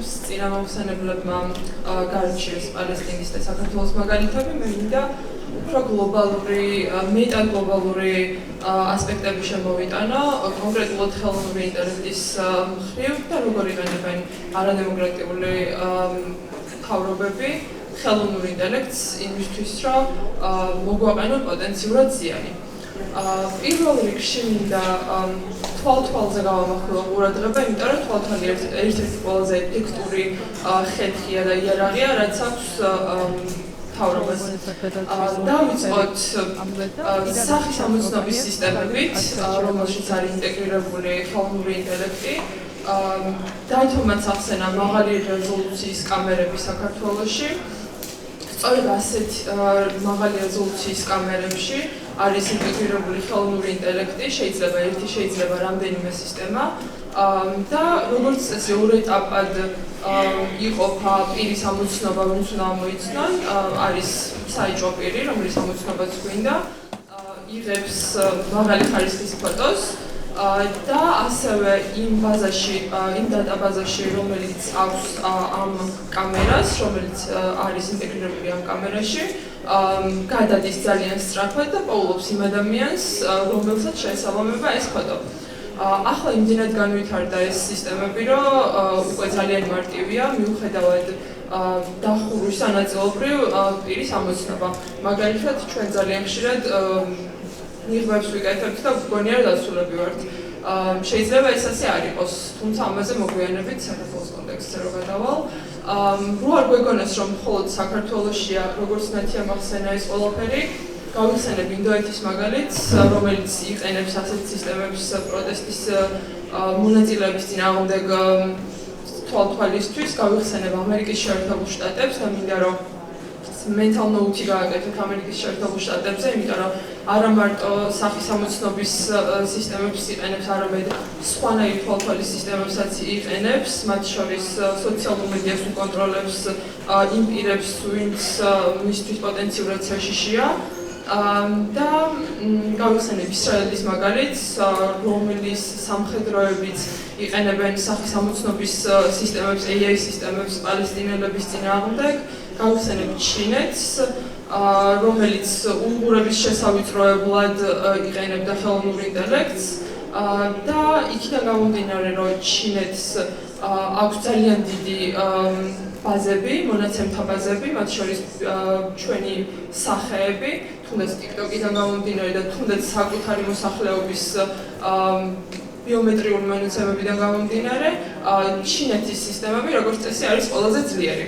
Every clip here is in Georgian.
ჩემს წინამორბედებლებმა გარჩიეს პალესტინის და საქართველოს მაგალითები, მე მინდა უფრო გლობალური, მეტაგლობალური ასპექტები შემოვიტანო, კონკრეტულად ხელოვნური ინტელექტის მხრივ და როგორ იყენებენ არადემოკრატიული მთავრობები ხელოვნურ ინტელექტს იმისთვის, რომ მოგვაყენონ პოტენციურად ზიანი. პირველ რიგში მინდა თვალთვალზე გავამახვილო ყურადღება, იმიტომ რომ თვალთვალი ერთ-ერთი ყველაზე ეფექტური ხერხია და იარაღია, რაც აქვს მთავრობას. დავიწყოთ სახის ამოცნობის სისტემებით, რომელშიც არის ინტეგრირებული ხელოვნური ინტელექტი. დაითომაც ახსენა მაღალი რეზოლუციის კამერები საქართველოში. სწორედ ასეთ მაღალი რეზოლუციის კამერებში არის ინტეგრირებული ხელოვნური ინტელექტი, შეიძლება რამდენიმე სისტემა და როგორც წესი ორ ეტაპად იყოფა პირის ამოცნობა, ვინც უნდა ამოიცნონ, არის საიჭო პირი, რომლის ამოცნობაც გვინდა, იღებს მაღალი ხარისხის ფოტოს და ასევე იმ დატაბაზაში, რომელიც აქვს ამ კამერას, რომელიც არის ინტეგრირებული ამ კამერაში, გადადის ძალიან სწრაფად და პოულობს იმ ადამიანს, რომელსაც შეესაბამება ეს ფოტო. ახლა იმდენად განვითარდა ეს სისტემები, რომ უკვე ძალიან მარტივია, მიუხედავად დახურვის ნაწილობრივ პირის ამოცნობა. მაგალითად, ჩვენ ძალიან ხშირად ნიღბებს ვიკეთებთ და გგონია რომ დასულები ვართ. შეიძლება ეს ასე არ იყოს, თუმცა ამაზე მოგვიანებით საქართველოს კონტექსტზე რო გადავალ. რო არ გვეგონოს, რომ მხოლოდ საქართველოშია, როგორც ნათია მახსენა ეს ყველაფერი, გავიხსენებ ინდოეთის მაგალითს, რომელიც იყენებს ასეთ სისტემებს პროტესტის მონაწილეების წინააღმდეგ თვალთვალისთვის, გავიხსენებ ამერიკის შეერთებულ შტატებს და მინდა რომ mental note-ი გააკეთოთ ამერიკის შეერთებულ შტატებზე, იმიტომ რომ არა მარტო სახის ამოცნობის სისტემებს იყენებს, არამედ სხვანაირ თვალთვალის სისტემებსაც იყენებს, მათ შორის სოციალურ მედიას უკონტროლებს, იმ პირებს, ვინც მისთვის პოტენციურად საშიშია. და გავიხსენებ ისრაელის მაგალითს, რომლის სამხედროებიც იყენებენ სახის ამოცნობის სისტემებს, AI სისტემებს პალესტინელების წინააღმდეგ. გავიხსენებ ჩინეთს, რომელიც უიღურების შესავიწროებლად იყენებდა ხელოვნურ ინტელექტს და იქიდან გამომდინარე, რომ ჩინეთს აქვს ძალიან დიდი ბაზები, მონაცემთა ბაზები, მათ შორის ჩვენი სახეები, თუნდაც TikTok-იდან გამომდინარე და თუნდაც საკუთარი მოსახლეობის ბიომეტრიული მონაცემებიდან გამომდინარე, ჩინეთის სისტემები, როგორც წესი, არის ყველაზე ძლიერი.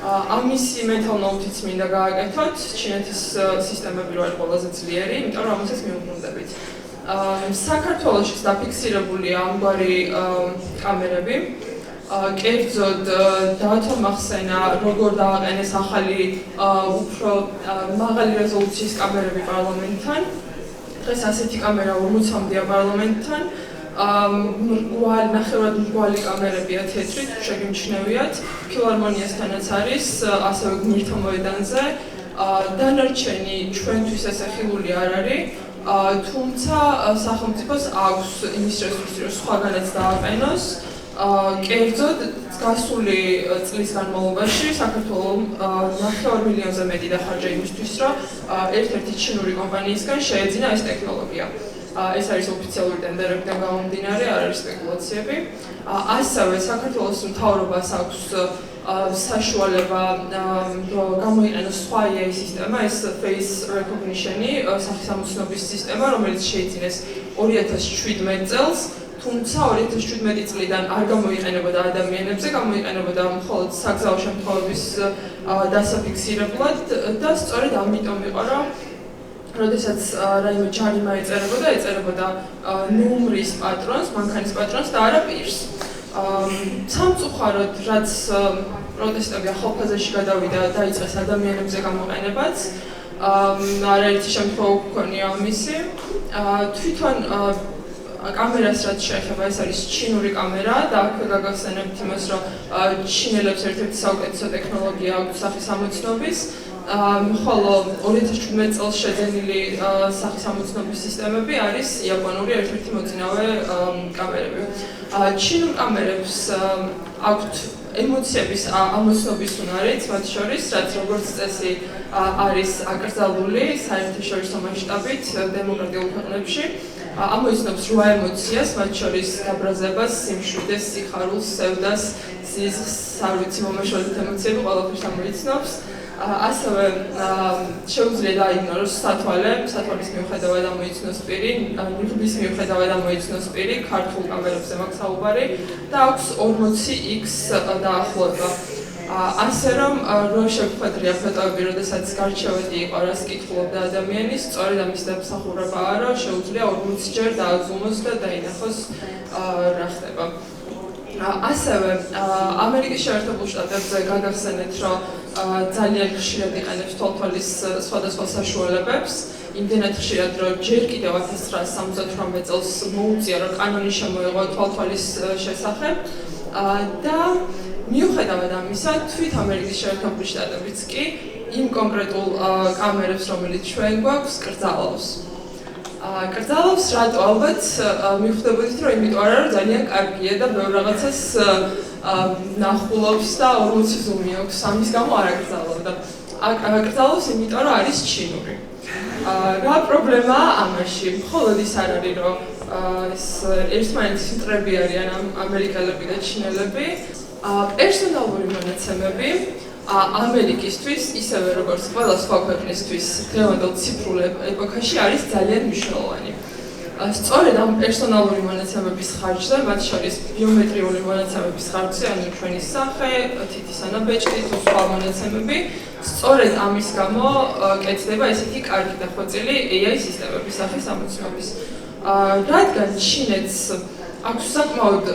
ამისი mental note-იც მინდა გააკეთოთ, ჩინეთის სისტემები რო არის ყველაზე ძლიერი, იმიტომ რომ ამასაც მიუბრუნდებით. საქართველოშიც დაფიქსირებულია ამგვარი კამერები. კერძოდ დავათომ ახსენა, როგორ დააყენეს ახალი უფრო მაღალი რეზოლუციის კამერები პარლამენტთან. დღეს ასეთი კამერა 40-მდეა პარლამენტთან. ნახევრად მრგვალი კამერებია თეთრით, შეგიმჩნევიათ. ფილარმონიასთანაც არის, ასევე გმირთა მოედანზე. დანარჩენი ჩვენთვის ესე ხილული არ არის. თუმცა სახელმწიფოს აქვს იმის რესურსი, რომ სხვაგანაც დააყენოს. კერძოდ გასული წლის განმავლობაში საქართველოს 9 მილიონზე მეტი დახარჯა იმისთვის, რომ ერთ-ერთი ჩინური კომპანიისგან შეეძინა ეს ტექნოლოგია. ეს არის ოფიციალური ტენდერებიდან გამომდინარე, არ არის სპეკულაციები. ასევე საქართველოს მთავრობას აქვს საშუალება გამოიყენოს სხვა AI სისტემა, ეს face recognition-ი, სახის ამოცნობის სისტემა, რომელიც შეიძინეს 2017 წელს. თუმცა 2017 წლიდან არ გამოიყენებოდა ადამიანებზე, გამოიყენებოდა მხოლოდ საგზაო შემთხვევების დასაფიქსირებლად და სწორედ ამიტომ იყო, რომ როდესაც რაიმე ჯარიმა ეწერებოდა ნუმრის პატრონს, მანქანის პატრონს და არა პირს. სამწუხაროდ, რაც პროტესტები ახალფაზაში გადავიდა, დაიწყეს ადამიანებზე გამოყენებაც. არაერთი შემთხვევა გვქონია ამისი. თვითონ კამერას რაც შეეხება, ეს არის ჩინური კამერა და აქვე გაგახსენებთ იმას, რომ ჩინელებს ერთ-ერთი საუკეთესო ტექნოლოგია აქვს სახის ამოცნობის. ხოლო 2017 წელს შეძენილი სახის ამოცნობის სისტემები არის იაპონური ერთ-ერთი მოწინავე კამერები. ჩინურ კამერებს აქვთ ემოციების ამოცნობის უნარით, მათ შორის, რაც როგორც წესი არის აკრძალული საერთაშორისო მასშტაბით დემოკრატიულ ქვეყნებში, ამოიცნობს 8 ემოციას, მათ შორის გაბრაზებას, სიმშვიდეს, სიხარულს, სევდას, სიზღს, არ ვიცი, მომაშორეთ ემოციები ყველაფერს ამოიცნობს. ასევე შეუძლია დაიგნოროს სათვალის მიუხედავად ამოიცნოს პირი, ნიღბის მიუხედავად ამოიცნოს პირი, ქართულ კამერებზე მაქვს საუბარი და აქვს 40x დაახლოება. ასე რომ რო შევხვედრია ფოტოები, როდესაც გარჩევადი იყო, რას კითხულობდა ადამიანი, სწორედ ამის დამსახურებაა, რომ შეუძლია 40-ჯერ დააზუმოს და დაინახოს რა ხდება. ასევე ამერიკის შეერთებულ შტატებზე გაგახსენეთ, რომ ძალიან ხშირად იყენებს თვალთვალის სხვადასხვა საშუალებებს, იმდენად ხშირად, რომ ჯერ კიდევ 1978 წელს მოუწია, რომ კანონი შემოეღო თვალთვალის შესახებ და მიუხედავად ამისა, თვით ამერიკის შეერთებული შტატებიც კი იმ კონკრეტულ კამერებს, რომელიც ჩვენ გვაქვს, კრძალავს. კრძალავს რატო? ალბათ მიხვდებოდით, რომ იმიტომ არა, რომ ძალიან კარგია და ბევრ რაღაცას ნახულობს და 40 ზუმი აქვს, ამის გამო არ აკრძალავდა. აკრძალავს იმიტომ, რომ არის ჩინური. რა პრობლემაა ამაში? მხოლოდ ის არ არის, რომ ერთმანეთის მტრები არიან ამერიკელები და ჩინელები. პერსონალური მონაცემები ამერიკისთვის, ისევე როგორც ყველა სხვა ქვეყნისთვის დღევანდელ ციფრულ ეპოქაში არის ძალიან მნიშვნელოვანი. სწორედ ამ პერსონალური მონაცემების ხარჯზე, მათ შორის ბიომეტრიული მონაცემების ხარჯზე, ანუ ჩვენი სახე, თითის ანაბეჭდი თუ სხვა მონაცემები, სწორედ ამის გამო კეთდება ესეთი კარგი დახვეწილი AI სისტემების სახის ამოცნობის. რადგან ჩინეთს აქვს საკმაოდ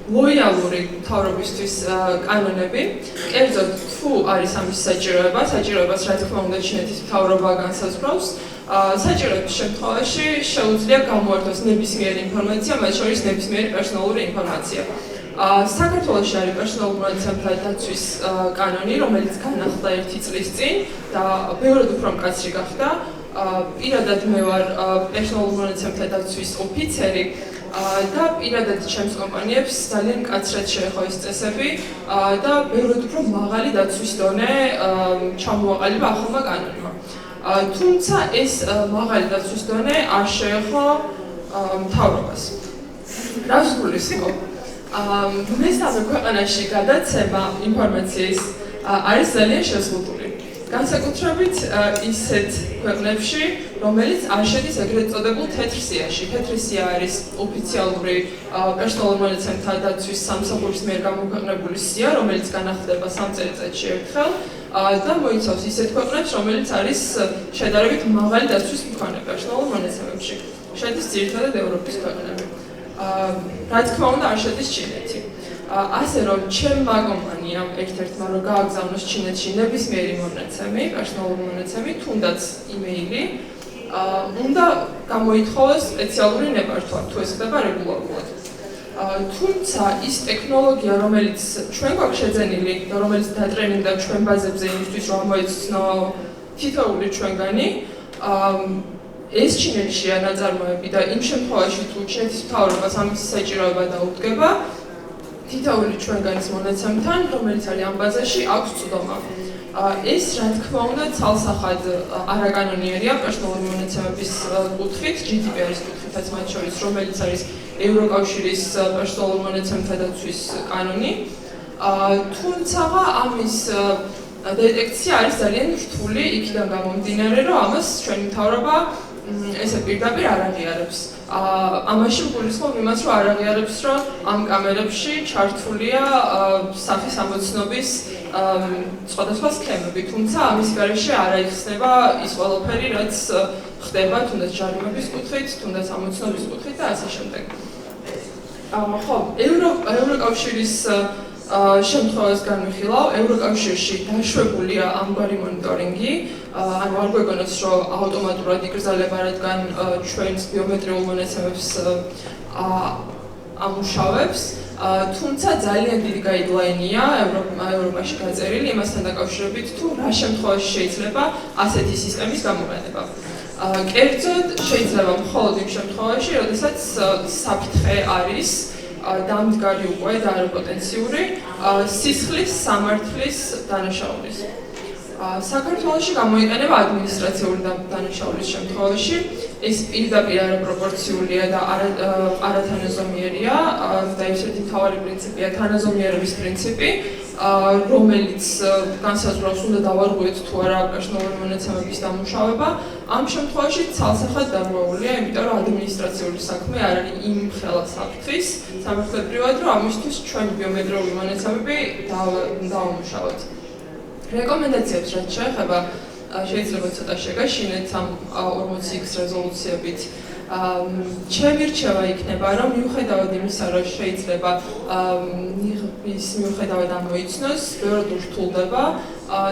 ლოიალური მთავრობისთვის კანონები, კერძოდ თუ არის ამის საჭიროებას რა თქმა უნდა ჩინეთის მთავრობა განსაზღვრავს, საჭიროების შემთხვევაში შეუძლია გამოართოს ნებისმიერი ინფორმაცია, მათ შორის ნებისმიერი პერსონალური ინფორმაცია. საქართველოში არის პერსონალურ მონაცემთა დაცვის კანონი, რომელიც განახლდა 1 წლის წინ და ბევრად უფრო მკაცრი გახდა. პირადად მე ვარ პერსონალურ მონაცემთა დაცვის ოფიცერი და პირადად ჩემს კომპანიებს ძალიან მკაცრად შეეხო ეს წესები და ბევრად უფრო მაღალი დაცვის დონე ჩამოაყალიბა ახალმა კანონმა. თუმცა ეს მაღალი დაცვის დონე არ შეეხო მთავრობას. რას გულისხმობ? მესამე ქვეყანაში გადაცემა ინფორმაციის არის ძალიან შეზღუდული. განსაკუთრებით ისეთ ქვეყნებში, რომელიც არ შედის ეგრეთ წოდებულ თეთრ სიაში. თეთრი სია არის ოფიციალური პერსონალურ მონაცემთა დაცვის სამსახურის მიერ გამოქვეყნებული სია, რომელიც განახლდება 3 წელიწადში ერთხელ და მოიცავს ისეთ ქვეყნებს, რომელიც არის შედარებით მაღალი დაცვის მქონე პერსონალურ მონაცემებში. შედის ძირითადად ევროპის ქვეყნები. რა თქმა უნდა, არ შედის ჩინეთი. ასე რომ ჩემმა კომპანიამ ერთ-ერთმა რომ გააგზავნოს ჩინეთში ნებისმიერი მონაცემი, პერსონალური მონაცემი, თუნდაც იმეილი, უნდა გამოითხოვოს სპეციალური ნებართვა, თუ ეს ხდება რეგულარულად. თუმცა ის ტექნოლოგია, რომელიც ჩვენ გვაქვს შეძენილი და რომელიც დატრენინგდა ჩვენ ბაზებზე იმისთვის, რომ მოიცნო თითოეული ჩვენგანი, ეს ჩინეთშია ნაწარმოები და იმ შემთხვევაში თუ ჩინეთის მთავრობას ამის საჭიროება დაუდგება, თითოეული ჩვენგანის მონაცემთან, რომელიც არის ამ ბაზაში, აქვს წვდომა. ეს რა თქმა უნდა ცალსახად არაკანონიერია პერსონალური მონაცემების კუთხით, GDPR-ის კუთხითაც მათ შორის, რომელიც არის ევროკავშირის პერსონალურ მონაცემთა დაცვის კანონი. თუმცა ამის დეტექცია არის ძალიან რთული, იქიდან გამომდინარე, რომ ამას ჩვენი მთავრობა ესე პირდაპირ არ აღიარებს. ამაში გულისხმობ იმას, რომ არ აღიარებს, რომ ამ კამერებში ჩართულია სახის ამოცნობის სხვადასხვა სქემები, თუმცა ამის გარეშე არ აიხსნება ის ყველაფერი, რაც ხდება თუნდაც ჯარიმების კუთხით, თუნდაც ამოცნობის კუთხით და ასე შემდეგ. ხო, ევროკავშირის შემთხვევას განვიხილავ, ევროკავშირში დაშვებულია ამგვარი მონიტორინგი, ანუ არ გვეგონოს, რომ ავტომატურად იკრძალება, რადგან ჩვენს ბიომეტრიულ მონაცემებს ამუშავებს, თუმცა ძალიან დიდი გაიდლაინია ევროპაში გაწერილი იმასთან დაკავშირებით, თუ რა შემთხვევაში შეიძლება ასეთი სისტემის გამოყენება. კერძოდ შეიძლება მხოლოდ იმ შემთხვევაში, როდესაც საფრთხე არის დამდგარი უკვე და არაპოტენციური სისხლის სამართლის დანაშაულის. საქართველოში გამოიყენება ადმინისტრაციული დანაშაულის შემთხვევაში, ეს პირდაპირ არაპროპორციულია და არათანაზომიერია და ერთ-ერთი მთავარი პრინციპია თანაზომიერების პრინციპი, რომელიც განსაზღვრავს უნდა დავარღვიოთ თუ არა პერსონალური მონაცემების დამუშავება. ამ შემთხვევაში ცალსახად დარღვეულია, იმიტომ რომ ადმინისტრაციული საქმე არ არის იმ ხელა საფრთხის სამართლებრივად, რომ ამისთვის ჩვენი ბიომეტრიული მონაცემები დავამუშავოთ. რეკომენდაციებს რაც შეეხება შეიძლება ცოტა შეგაშინეთ ამ 40X რეზოლუციებით. ჩემი რჩევა იქნება, რომ მიუხედავად იმისა, რომ შეიძლება ნიღბის მიუხედავად ამოიცნოს, ბევრად ურთულდება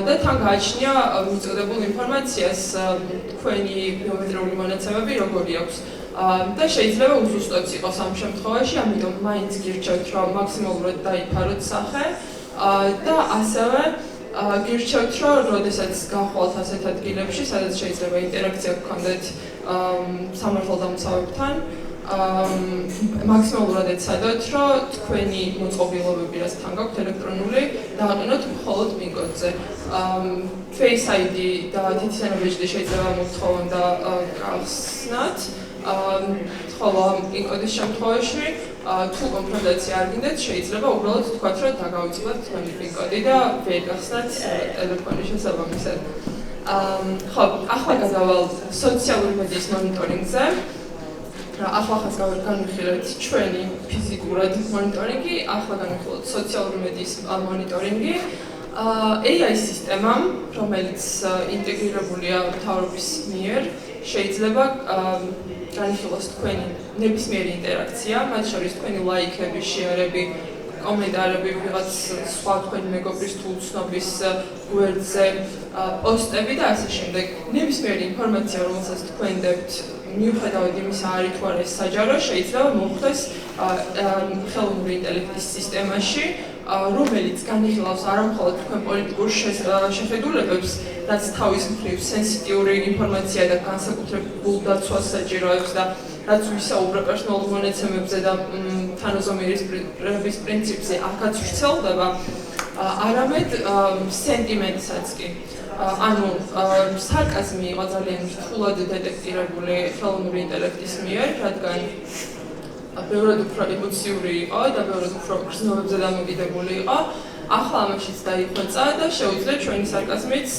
და თან გააჩნია მიწოდებულ ინფორმაციას თქვენი ბიომეტრიული მონაცემები როგორი აქვს. და შეიძლება უზუსტოც იყოს ამ შემთხვევაში, ამიტომ მაინც გირჩევთ, რომ მაქსიმალურად დაიფაროთ სახე და ასევე გირჩევთ, რომ როდესაც გახვალთ ასეთ ადგილებში, სადაც შეიძლება ინტერაქცია გქონდეთ სამართალდამცავებთან, მაქსიმალურად ეცადოთ, რომ თქვენი მოწყობილობები, რაც თან გაქვთ ელექტრონული, დააყენოთ მხოლოდ მიკოდზე. Face ID და თითიანობეჭდი შეიძლება მოგთხოვონ და გახსნათ. ხოლო მიკოდის შემთხვევაში თუ კონფრონტაცია არ გინდათ, შეიძლება უბრალოდ თქვათ, რომ დაგავიწყდეთ თქვენი მიკოდი და ვერ გახსნათ ტელეფონის შესაბამისად. ხო, ახლა გადავალ სოციალური მედიის მონიტორინგზე. ახლა განვიხილეთ ჩვენი ფიზიკურად მონიტორინგი, ახლა განვიხილოთ სოციალური მედიის მონიტორინგი. AI სისტემამ, რომელიც ინტეგრირებულია მთავრობის მიერ, შეიძლება განიხილოს თქვენი ნებისმიერი ინტერაქცია, მათ შორის თქვენი ლაიქები, შეერები, კომენტარები, ვიღაც სხვა თქვენი მეგობრის თუ უცნობის გვერდზე პოსტები და ასე შემდეგ. ნებისმიერი ინფორმაცია, რომელსაც თქვენ დებთ, მიუხედავად იმისა, არის თუ არა ეს საჯარო, შეიძლება მოხვდეს ხელოვნური ინტელექტის სისტემაში, რომელიც განიხილავს არამხოლოდ თქვენ პოლიტიკურ შეხედულებებს, რაც თავის მხრივ სენსიტიური ინფორმაცია და განსაკუთრებულ დაცვას საჭიროებს და რაც ვისაუბრა პერსონალურ მონაცემებზე და თანაზომიერების პრინციპზე, აქაც ვრცელდება, არამედ სენტიმენტსაც კი. ანუ სარკაზმი იყო ძალიან რთულად დეტექტირებული ხელოვნური ინტელექტის მიერ, რადგან ბევრად უფრო ემოციური იყო და ბევრად უფრო გრძნობებზე დამოკიდებული იყო. ახლა ამაშიც დაიხვეწა და შეუძლია ჩვენი სარკაზმიც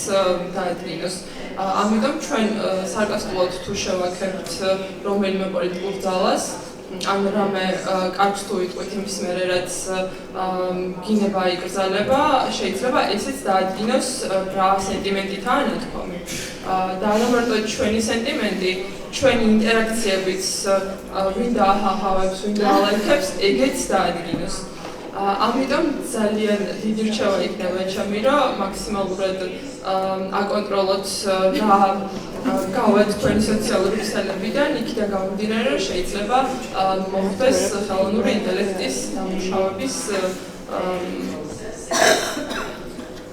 დაადგინოს. ამიტომ ჩვენ სარკასტულად თუ შევაქებთ რომელიმე პოლიტიკურ ძალას, ან რამე კარგს თუ ვიტყვით იმის მერე, რაც გინება იკრძალება, შეიძლება ესეც დაადგინოს რა სენტიმენტითაა ნათქვამი. და არა მარტო ჩვენი სენტიმენტი, ჩვენი ინტერაქციებიც ვინდა ახავებს, ვინდა ალაიქებს, ეგეც დაადგინოს. ამიტომ ძალიან დიდი რჩევა იქნება ჩემი, რომ მაქსიმალურად აკონტროლოთ რა გავეთ თქვენი სოციალური ქსელებიდან, იქიდან გამომდინარე, რომ შეიძლება მოხდეს ხელოვნური ინტელექტის დამუშავების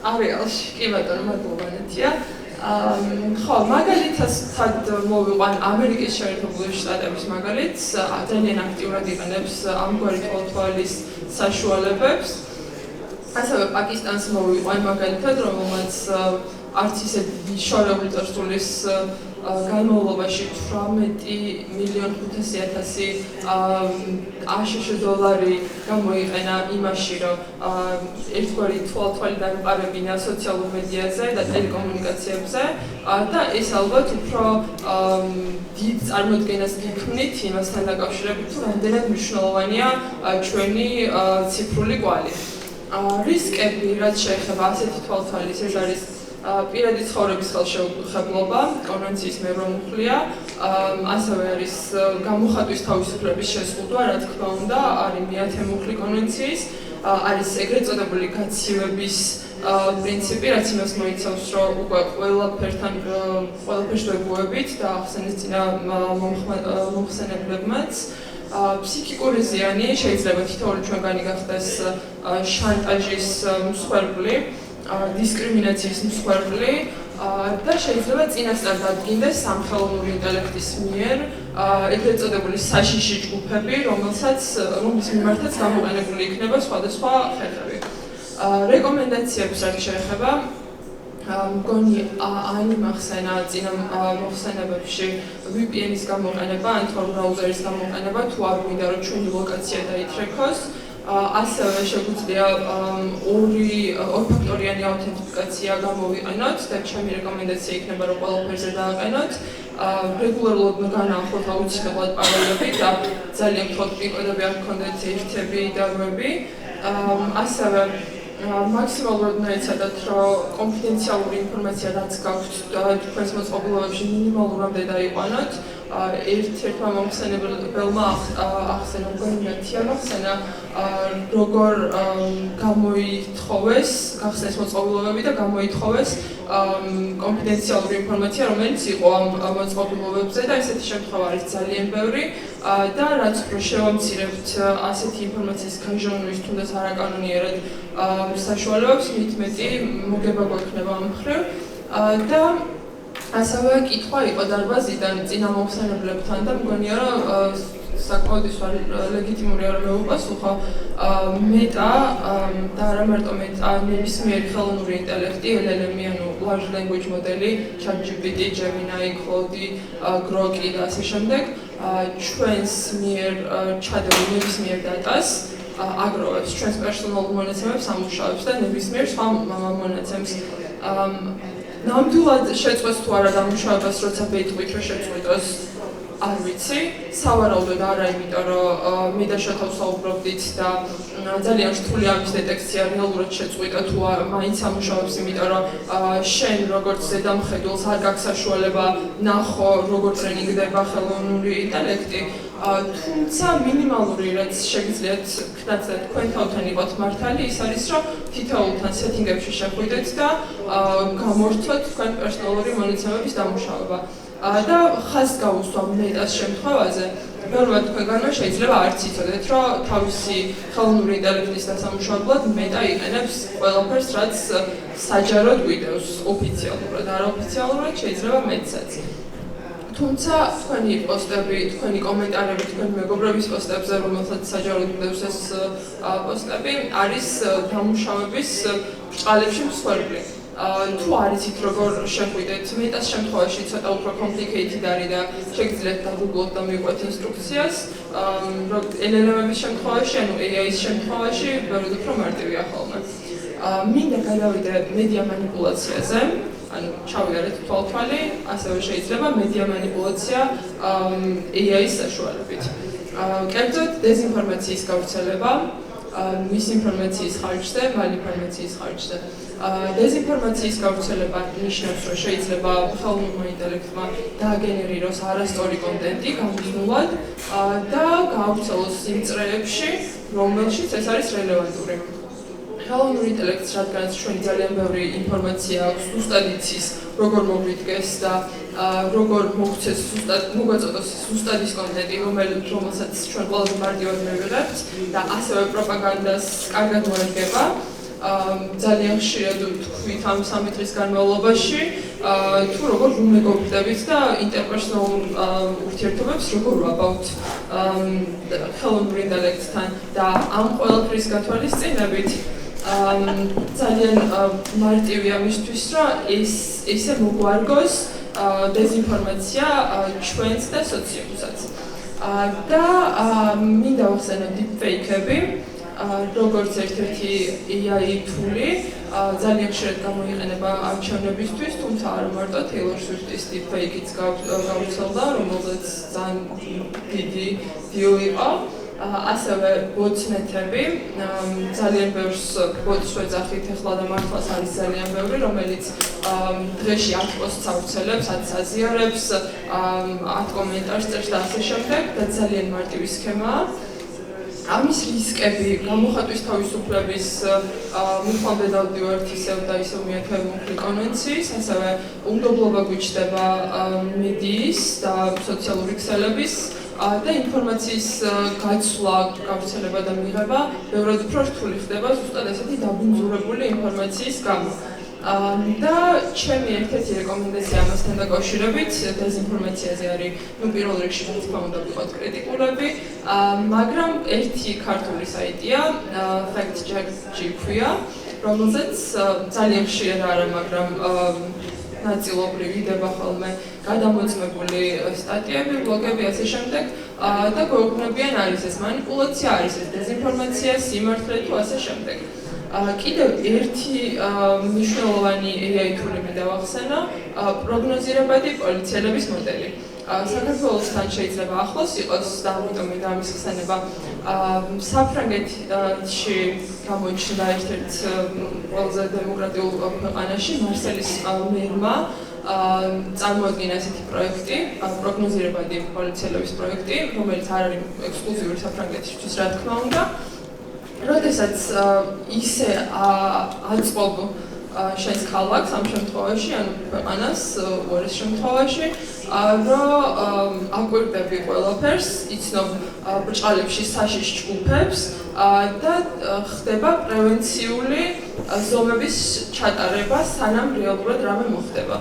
არეალში. კი ბატონო, მადლობა ნათია. ხო, მაგალითად მოვიყვან ამერიკის შეერთებული შტატების მაგალითს, ძალიან აქტიურად იყენებს ამგვარი თვალთვალის საშუალებებს. ასევე პაკისტანს მოვიყვან მაგალითად, რომელმაც არც ისე შორეული წარსულის განმავლობაში 18,500,000 აშშ დოლარი გამოიყენა იმაში, რომ ერთგვარი თვალთვალი დამყარებინა სოციალურ მედიაზე და ტელეკომუნიკაციებზე და ეს ალბათ უფრო დიდ წარმოდგენას გიქმნით იმასთან დაკავშირებით, თუ რამდენად მნიშვნელოვანია ჩვენი ციფრული კვალი. რისკები, რაც შეეხება ასეთი თვალთვალის, ეს არის პირადი ცხოვრების ხელშეუხებლობა, კონვენციის მებრომუხლია, ასევე არის გამოხატვის თავისუფლების შეზღუდვა, რა თქმა უნდა, არის მეათე მუხლი კონვენციის, არის ეგრეთ წოდებული გაცივების პრინციპი, რაც იმას მოიცავს, რომ უკვე ყველაფერს ვეგუებით და ახსენეს წინა მომხსენებლებმაც. ფსიქიკური ზიანი შეიძლება თითოეული ჩვენგანი გახდეს შანტაჟის მსხვერპლი, დისკრიმინაციის მსხვერპლი, და შეიძლება წინასწარ დადგინდეს სამხელოვნური ინტელექტის მიერ ეგრეთ წოდებული საშიში ჯგუფები, რომლის მიმართაც გამოყენებული იქნება სხვადასხვა ხერხები. რეკომენდაციებს რაც შეეხება, მგონი ანი მახსენა წინა მოხსენებებში VPN-ის გამოყენება, ან Tor ბრაუზერის გამოყენება, თუ არ გვინდა რომ ჩვენი ლოკაცია დაითრექოს. ასევე შეგვიძლია ორფაქტორიანი აუთენტიფიკაცია გამოვიყენოთ და ჩემი რეკომენდაცია იქნება რომ ყველაფერზე დააყენოთ. რეგულარულად განაახლოთ აუცილებლად პაროლები და ძალიან მხოლოდ პიკოდები არ გქონდეთ ერთები და რვები. ასევე მაქსიმალურად ნაეცადათ რომ კონფიდენციალური ინფორმაცია რაც გაქვთ თქვენს მოწყობილობებში მინიმალურამდე დაიყვანოთ. ერთ-ერთმა მომხსენებელმა ახსენა გახსენა როგორ გამოითხოვეს გახსნეს მოწყობილობები და გამოითხოვეს კონფიდენციალური ინფორმაცია, რომელიც იყო ამ მოწყობილობებზე და ესეთი შემთხვევა არის ძალიან ბევრი და რაც უფრო შევამცირებთ ასეთი ინფორმაციის გაჟონვის თუნდაც არაკანონიერად საშუალებებს, მით მეტი მოგება გვექნება ამ მხრივ და ასევე კითხვა იყო დარბაზიდან წინა მომხსენებლებთან და მგონია რომ საკმაოდ ის ლეგიტიმური არ მეუპასუხა მეტა და არა მარტო მეტა ნებისმიერი ხელოვნური ინტელექტი LLM-ი, ანუ large language model-ი, ChatGPT, Gemini, Claude, Grok-ი და ასე შემდეგ ჩვენს მიერ ჩადენილ ნებისმიერ დატას აგროვებს, ჩვენს პერსონალურ მონაცემებს ამუშავებს და ნებისმიერ სხვა მონაცემს ნამდვილად შეწყვეტს თუ არა დამუშავებას, როცა ბეიტყვით რომ შეწყვეტოს, არ ვიცი. სავარაუდოდ არა, იმიტომ რომ მე და შოთა ვსაუბრობდით და ძალიან რთული ამის დეტექცია რეალურად შეწყვეტა თუ მაინც ამუშავებს, იმიტომ რომ შენ როგორც ზედამხედველს არ გაქვს საშუალება ნახო როგორ ტრენინგდება ხელოვნური ინტელექტი. თუმცა მინიმალური რაც შეგიძლიათ ვქნათ და თქვენ თავთან იყოთ მართალი, ის არის რომ თითოეულთან სეტინგებში შეხვიდეთ და გამორთოთ თქვენ პერსონალური მონაცემების დამუშავება. და ხაზს გავუსვამ მეტას შემთხვევაზე, ბევრად თქვენგანმა შეიძლება არც იცოდეთ, რომ თავისი ხელოვნური ინტელექტის დასამუშავებლად მეტა იყენებს ყველაფერს, რაც საჯაროდ გვიდევს ოფიციალურად, არაოფიციალურად შეიძლება მეტსაც. თუმცა თქვენი პოსტები, თქვენი კომენტარები, თქვენი მეგობრების პოსტებზე, რომელსაც საჯაროდ გვიდევს ეს პოსტები, არის დამუშავების ბრწყალებში მსხვერპლი. თუ არ იცით როგორ შეხვიდეთ, მეტას შემთხვევაში ცოტა უფრო complicated არის და შეგიძლიათ დაგუგლოთ და მიყვეთ ინსტრუქციას. LLM-ების შემთხვევაში, ანუ AI-ის შემთხვევაში, ბევრად უფრო მარტივია ხოლმე. მინდა გადავიდე მედია მანიპულაციაზე, ანუ ჩავიარეთ თვალთვალი, ასევე შეიძლება მედია მანიპულაცია AI-ის საშუალებით. კერძოდ დეზინფორმაციის გავრცელება, მისინფორმაციის ხარჯზე, მალინფორმაციის ხარჯზე. დეზინფორმაციის გავრცელება ნიშნავს, რომ შეიძლება ხელოვნურმა ინტელექტმა დააგენერიროს არასწორი კონტენტი გამიზნულად და გაავრცელოს იმ წრეებში, რომელშიც ეს არის რელევანტური. ხელოვნური ინტელექტს, რადგანაც ჩვენი ძალიან ბევრი ინფორმაცია აქვს, ზუსტად იცის, როგორ მოგვიდგეს და როგორ მოგვცეს მოგვაწოდოს ზუსტადის კონტენტი, რომელსაც ჩვენ ყველაზე მარტივად მივიღებთ და ასევე პროპაგანდას კარგად მოერგება. ძალიან ხშირად ვთქვით ამ 3 დღის განმავლობაში, თუ როგორ ვუმეგობრდებით და ინტერპერსონალურ ურთიერთობებს როგორ ვაბავთ ხელოვნურ ინტელექტთან და ამ ყველაფრის გათვალისწინებით ძალიან მარტივია მისთვის, რომ ესე მოგვარგოს დეზინფორმაცია ჩვენს და სოციუმსაც. და მინდა ვახსენო deepfake-ები, როგორც ერთ-ერთი AI თული, ძალიან ხშირად გამოიყენება არჩევნებისთვის, თუმცა არა მარტო Taylor Swift-ის deepfake-იც გავრცელდა, რომელზეც ძალიან დიდი deal იყო. ასევე ბოტნეტები, ძალიან ბევრს ბოტს ვეძახით ახლა და მართლაც არის ძალიან ბევრი, რომელიც დღეში 10 პოსტს ავრცელებს, 10 აზიარებს, 10 კომენტარს წერს და ასე შემდეგ და ძალიან მარტივი სქემაა. ამის რისკები გამოხატვის თავისუფლების მიხვამდე დავდივართ ისევ და ისევ მიერთებული კონვენციის, ასევე უნდობლობა გვიჩნდება მედიის და სოციალური ქსელების და ინფორმაციის გაცვლა, გავრცელება და მიღება ბევრად უფრო რთული ხდება ზუსტად ესეთი დაბინძურებული ინფორმაციის გამო. და ჩემი ერთ-ერთი რეკომენდაცია ამასთან დაკავშირებით დეზინფორმაციაზე არის, პირველ რიგში რა თქმა უნდა ვიყოთ კრიტიკულები, მაგრამ ერთი ქართული საიტია, fact-check.gr ქვია, რომელზეც ძალიან ხშირად არა, მაგრამ ნაწილობრივ იდება ხოლმე გადამოწმებული სტატიები, ბლოგები, ასე შემდეგ და გვეუბნებიან არის ეს მანიპულაცია, არის ეს დეზინფორმაცია, სიმართლე თუ ასე შემდეგ. კიდევ ერთი მნიშვნელოვანი AI თული მინდა ვახსენო, პროგნოზირებადი პოლიციელების მოდელი. საქართველოსთან შეიძლება ახლოს იყოს და ამიტომ მინდა ამის ხსენება. საფრანგეთში გამოიჩნდა ერთ-ერთ ყველაზე დემოკრატიულ ქვეყანაში მარსელის მერმა წარმოადგინა ესეთი პროექტი, პროგნოზირებადი პოლიციელების პროექტი, რომელიც არ არის ექსკლუზიური საფრანგეთისთვის, რა თქმა უნდა. როდესაც ისე აწყობ შენს ქალაქს ამ შემთხვევაში, ანუ ქვეყანას უარეს შემთხვევაში, რომ აკვირდები ყველაფერს, იცნობ ბრჭყალებში საშიშ ჯგუფებს და ხდება პრევენციული ზომების ჩატარება, სანამ რეალურად რამე მოხდება.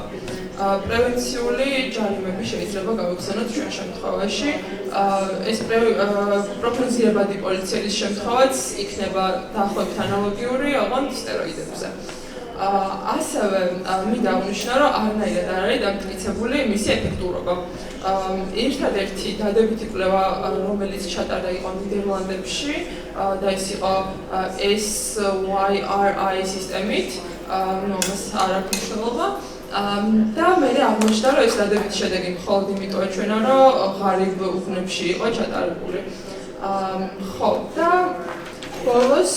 პრევენციული ჯარიმები შეიძლება გავიხსენოთ ჩვენ შემთხვევაში. ეს პროგნოზირებადი პოლიციელის შემთხვევაც იქნება დაახლოებით ანალოგიური, ოღონდ სტეროიდებზე. ასევე მინდა აღნიშნო, რომ არანაირად არ არის დამტკიცებული მისი ეფექტურობა. ერთადერთი დადებითი კვლევა, რომელიც ჩატარდა იყო ნიდერლანდებში და ის იყო SYRI სისტემით, რომელსაც არ აქვს მნიშვნელობა. და მე აღმოჩნდა, რომ ეს დადებითი შედეგი მხოლოდ იმიტოა ჩვენა, რომ ღარიბ უგნებში იყო ჩატარებული. ხო, და ბოლოს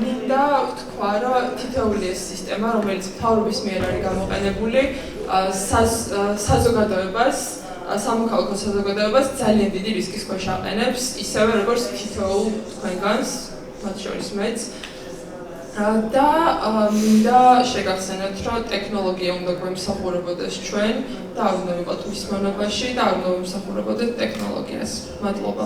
მინდა ვთქვა, რომ თითოეული ეს სისტემა, რომელიც მთავრობის მიერ არის გამოყენებული, საზოგადოებას, სამოქალაქო საზოგადოებას ძალიან დიდი რისკის ქვეშ აყენებს, ისევე როგორც თითოეულ თქვენგანს, მათ შორის მეც. და მინდა შეგახსენოთ, რომ ტექნოლოგია უნდა გვემსახურებოდეს ჩვენ და არ უნდა ვიყოთ მის მონობაში და არ უნდა ვიმსახურებოდეთ ტექნოლოგიას. მადლობა.